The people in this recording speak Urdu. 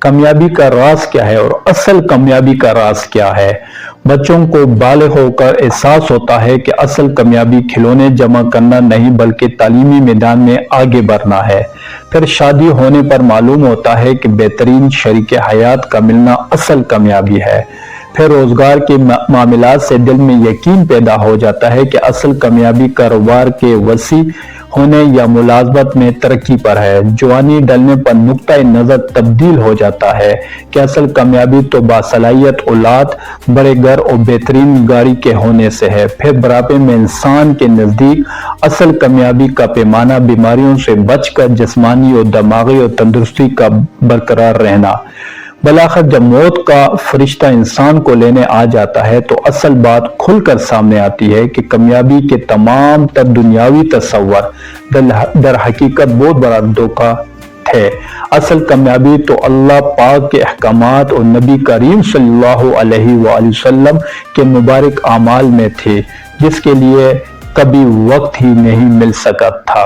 کامیابی کا راز کیا ہے اور اصل کامیابی کا راز کیا ہے۔ بچوں کو بالغ ہو کر احساس ہوتا ہے کہ اصل کامیابی کھلونے جمع کرنا نہیں بلکہ تعلیمی میدان میں آگے بڑھنا ہے۔ پھر شادی ہونے پر معلوم ہوتا ہے کہ بہترین شریک حیات کا ملنا اصل کامیابی ہے۔ پھر روزگار کے معاملات سے دل میں یقین پیدا ہو جاتا ہے کہ اصل کامیابی کاروبار کے وسیع ہونے یا ملازمت میں ترقی پر ہے۔ جوانی ڈلنے پر نقطہ نظر تبدیل ہو جاتا ہے کہ اصل کامیابی تو باصلاحیت اولاد، بڑے گھر اور بہترین گاڑی کے ہونے سے ہے۔ پھر بڑھاپے میں انسان کے نزدیک اصل کامیابی کا پیمانہ بیماریوں سے بچ کر جسمانی اور دماغی اور تندرستی کا برقرار رہنا۔ بالآخر جب موت کا فرشتہ انسان کو لینے آ جاتا ہے تو اصل بات کھل کر سامنے آتی ہے کہ کامیابی کے تمام تر دنیاوی تصور در حقیقت بہت بڑا دھوکہ تھے۔ اصل کامیابی تو اللہ پاک کے احکامات اور نبی کریم صلی اللہ علیہ وآلہ وسلم کے مبارک اعمال میں تھی، جس کے لیے کبھی وقت ہی نہیں مل سکا تھا۔